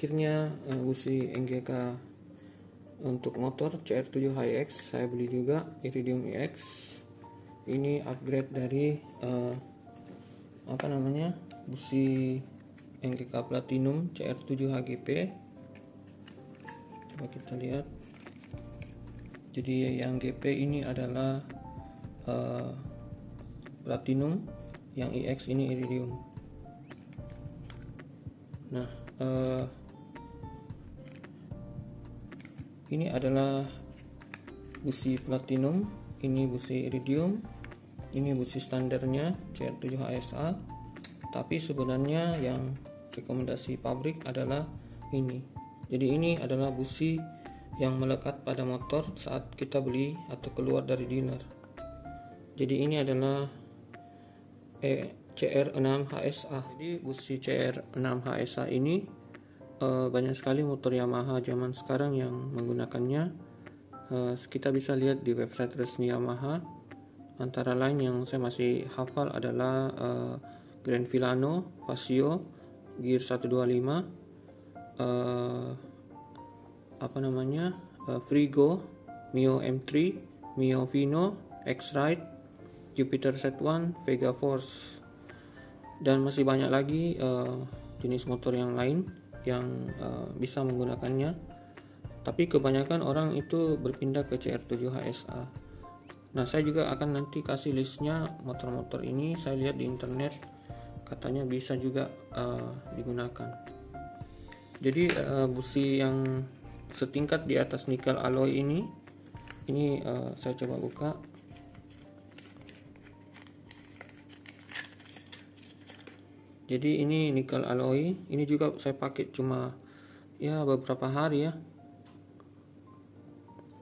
akhirnya busi NGK untuk motor CR7 HiX saya beli juga, Iridium EX. Ini upgrade dari busi NGK Platinum CR7 HGP. Coba kita lihat. Jadi yang GP ini adalah Platinum, yang EX ini Iridium. Nah, ini adalah busi Platinum, ini busi Iridium, ini busi standarnya CR7 HSA. Tapi sebenarnya yang rekomendasi pabrik adalah ini. Jadi ini adalah busi yang melekat pada motor saat kita beli atau keluar dari dealer. Jadi ini adalah CR6 HSA. Jadi busi CR6 HSA ini banyak sekali motor Yamaha zaman sekarang yang menggunakannya. Kita bisa lihat di website resmi Yamaha. Antara lain yang saya masih hafal adalah Grand Filano, Vasio, Gear 125, Frigo, Mio M3, Mio Vino, X-Ride, Jupiter Z1, Vega Force, dan masih banyak lagi jenis motor yang lain yang bisa menggunakannya. Tapi kebanyakan orang itu berpindah ke CR7 HSA. Nah, saya juga akan nanti kasih listnya motor-motor ini. Saya lihat di internet katanya bisa juga digunakan. Jadi busi yang setingkat di atas nikel alloy ini saya coba buka. Jadi ini nikel alloy, ini juga saya pakai cuma beberapa hari ya.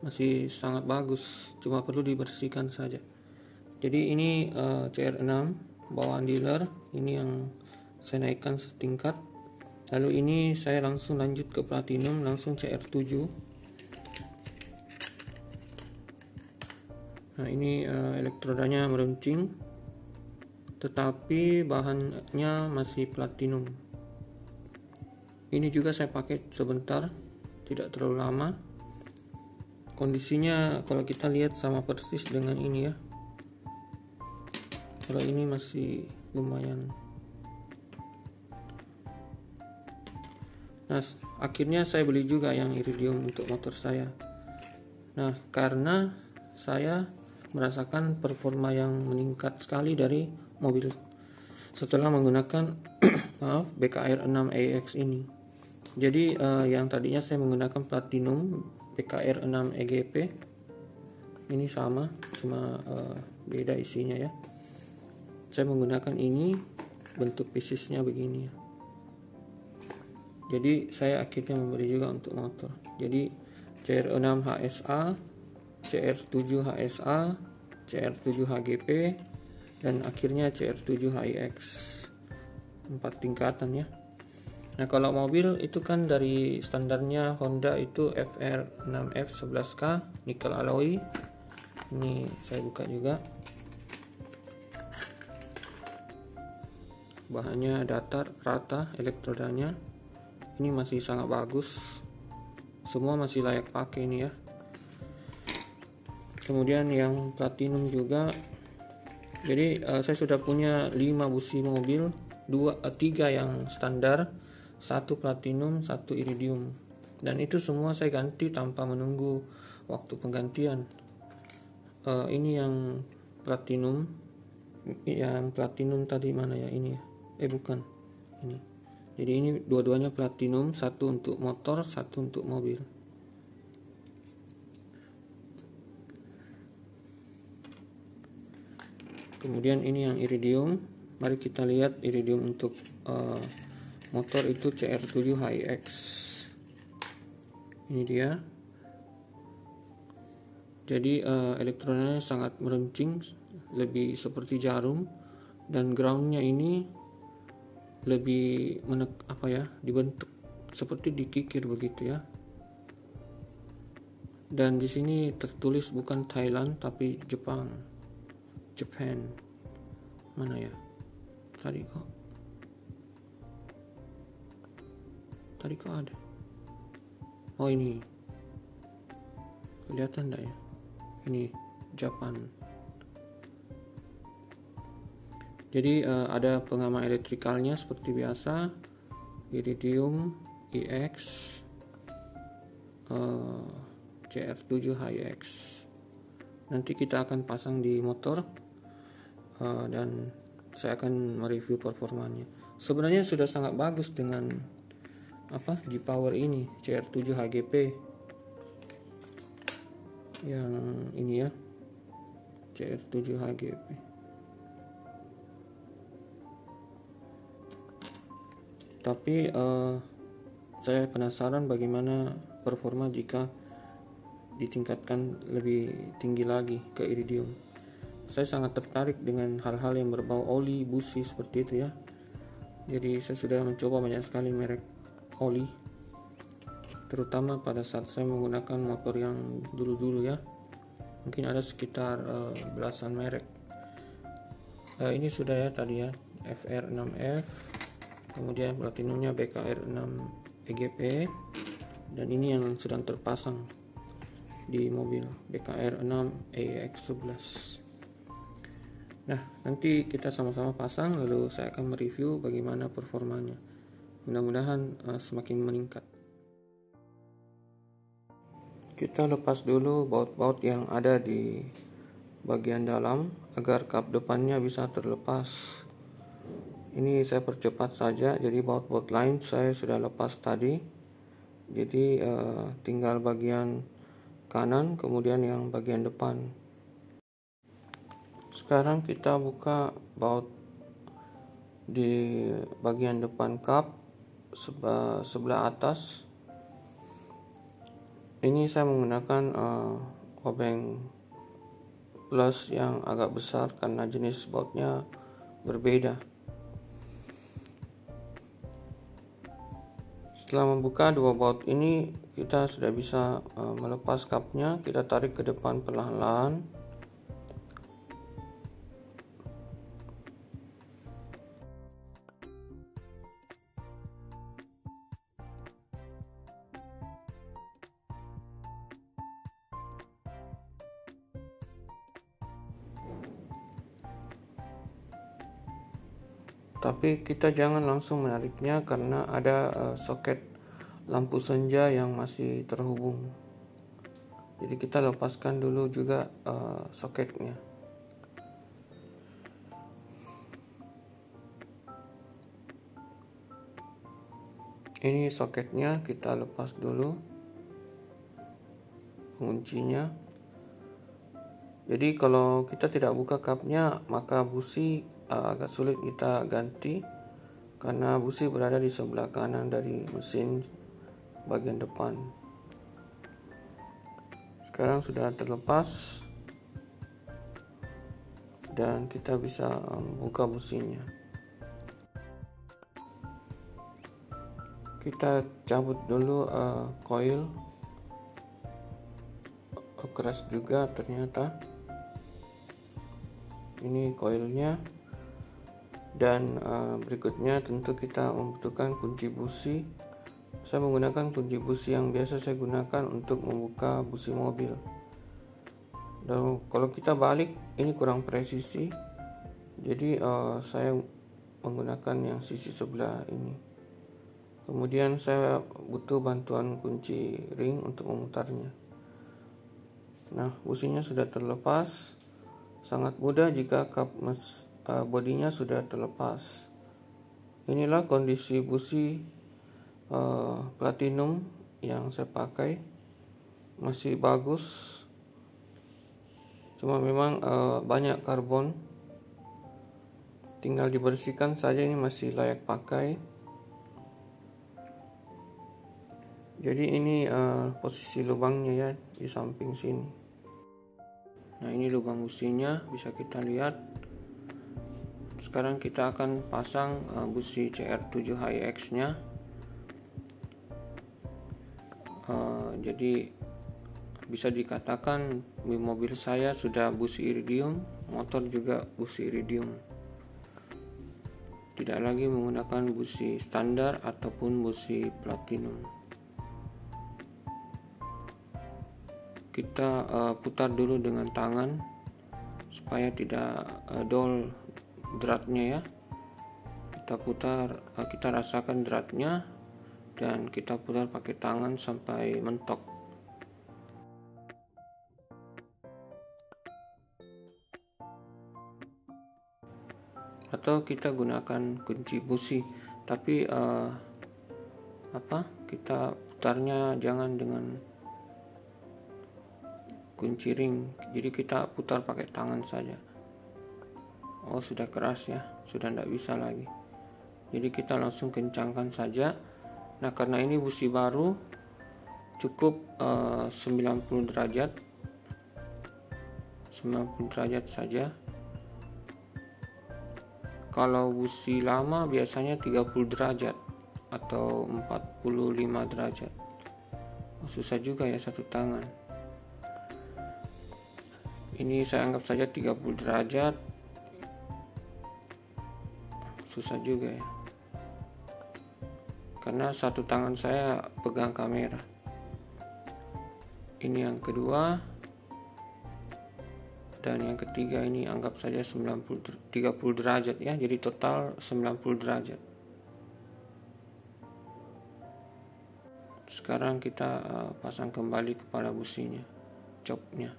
Masih sangat bagus, cuma perlu dibersihkan saja. Jadi ini CR6 bawaan dealer, ini yang saya naikkan setingkat. Lalu ini saya langsung lanjut ke Platinum, langsung CR7. Nah, ini elektrodanya meruncing, tetapi bahannya masih Platinum. Ini juga saya pakai sebentar, tidak terlalu lama. Kondisinya kalau kita lihat sama persis dengan ini ya. Kalau ini masih lumayan. Nah, akhirnya saya beli juga yang Iridium untuk motor saya. Nah, karena saya merasakan performa yang meningkat sekali dari mobil setelah menggunakan BKR 6 AX ini. Jadi yang tadinya saya menggunakan Platinum BKR 6 EGP, ini sama, cuma beda isinya ya. Saya menggunakan ini, bentuk piecesnya begini ya. Jadi saya akhirnya membeli juga untuk motor. Jadi CR6 HSA, CR7 HSA, CR7 HGP, dan akhirnya CR7 HiX. 4 tingkatan ya. Nah, kalau mobil itu kan dari standarnya Honda itu FR6F11K nikel alloy. Ini saya buka juga. Bahannya datar, rata, elektrodanya. Ini masih sangat bagus. Semua masih layak pakai ini ya. Kemudian yang Platinum juga. Jadi saya sudah punya 5 busi mobil, 3 yang standar, 1 Platinum, 1 Iridium. Dan itu semua saya ganti tanpa menunggu waktu penggantian. Ini yang Platinum. Yang Platinum tadi mana ya, ini ya? Bukan. Ini. Jadi ini dua-duanya Platinum, 1 untuk motor, 1 untuk mobil. Kemudian ini yang Iridium. Mari kita lihat Iridium untuk motor itu CR7 HiX. Ini dia. Jadi elektronnya sangat meruncing, lebih seperti jarum, dan groundnya ini lebih dibentuk seperti dikikir begitu ya. Dan di sini tertulis bukan Thailand tapi Japan. Mana ya? Tadi tadi kok ada. Oh ini, kelihatan enggak ya? Ini Japan. Jadi ada pengaman elektrikalnya seperti biasa, iridium EX, CR7HX. Nanti kita akan pasang di motor dan saya akan mereview performanya. Sebenarnya sudah sangat bagus dengan G-Power ini, CR7HGP yang ini ya, CR7HGP. Tapi saya penasaran bagaimana performa jika ditingkatkan lebih tinggi lagi ke iridium. Saya sangat tertarik dengan hal-hal yang berbau oli, busi seperti itu ya. Jadi saya sudah mencoba banyak sekali merek oli, terutama pada saat saya menggunakan motor yang dulu-dulu ya. Mungkin ada sekitar belasan merek. Ini sudah ya tadi ya, FR6F, kemudian platinumnya BKR6 EGP, dan ini yang sedang terpasang di mobil BKR6 EX11. Nah, nanti kita sama-sama pasang, lalu saya akan mereview bagaimana performanya. Mudah-mudahan semakin meningkat. Kita lepas dulu baut-baut yang ada di bagian dalam agar kap depannya bisa terlepas. Ini saya percepat saja, jadi baut-baut lain saya sudah lepas tadi. Jadi tinggal bagian kanan, kemudian yang bagian depan. Sekarang kita buka baut di bagian depan kap sebelah atas. Ini saya menggunakan obeng plus yang agak besar karena jenis bautnya berbeda. Setelah membuka dua baut ini, kita sudah bisa melepas kapnya. Kita tarik ke depan perlahan-lahan. Tapi kita jangan langsung menariknya karena ada soket lampu senja yang masih terhubung. Jadi kita lepaskan dulu juga soketnya. Ini soketnya kita lepas dulu, penguncinya. Jadi kalau kita tidak buka kapnya, maka busi agak sulit kita ganti karena busi berada di sebelah kanan dari mesin bagian depan. Sekarang sudah terlepas dan kita bisa buka businya. Kita cabut dulu coil. Keras juga ternyata. Ini coilnya. Dan berikutnya tentu kita membutuhkan kunci busi. Saya menggunakan kunci busi yang biasa saya gunakan untuk membuka busi mobil. Dan kalau kita balik ini kurang presisi, jadi saya menggunakan yang sisi sebelah ini. Kemudian saya butuh bantuan kunci ring untuk memutarnya. Nah, businya sudah terlepas. Sangat mudah jika kap bodinya sudah terlepas. Inilah kondisi busi platinum yang saya pakai, masih bagus, cuma memang banyak karbon, tinggal dibersihkan saja. Ini masih layak pakai. Jadi ini posisi lubangnya ya, di samping sini. Nah, ini lubang businya bisa kita lihat. Sekarang kita akan pasang busi CR7HX nya. Jadi bisa dikatakan mobil saya sudah busi iridium, motor juga busi iridium. tidak lagi menggunakan busi standar ataupun busi platinum. Kita putar dulu dengan tangan supaya tidak dol dratnya ya. Kita putar, kita rasakan dratnya, dan kita putar pakai tangan sampai mentok. Atau kita gunakan kunci busi, tapi kita putarnya jangan dengan kunci ring, jadi kita putar pakai tangan saja. Oh, sudah keras ya, sudah tidak bisa lagi, jadi kita langsung kencangkan saja. Nah, karena ini busi baru, cukup 90 derajat saja. Kalau busi lama biasanya 30 derajat atau 45 derajat. Susah juga ya satu tangan. Ini saya anggap saja 30 derajat. Susah juga ya, karena satu tangan saya pegang kamera. Ini yang kedua, dan yang ketiga ini anggap saja 30 derajat ya, jadi total 90 derajat. Sekarang kita pasang kembali kepala businya, chopnya.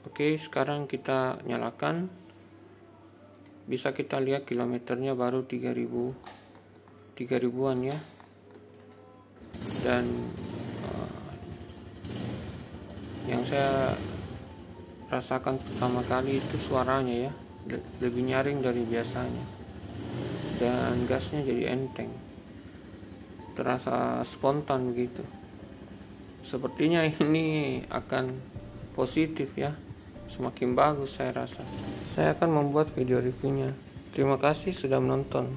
Oke, sekarang kita nyalakan. Bisa kita lihat kilometernya baru 3000-an ya. Dan yang saya rasakan pertama kali itu suaranya ya, lebih nyaring dari biasanya. Dan gasnya jadi enteng, terasa spontan begitu. Sepertinya ini akan positif ya, semakin bagus saya rasa. Saya akan membuat video reviewnya. Terima kasih sudah menonton.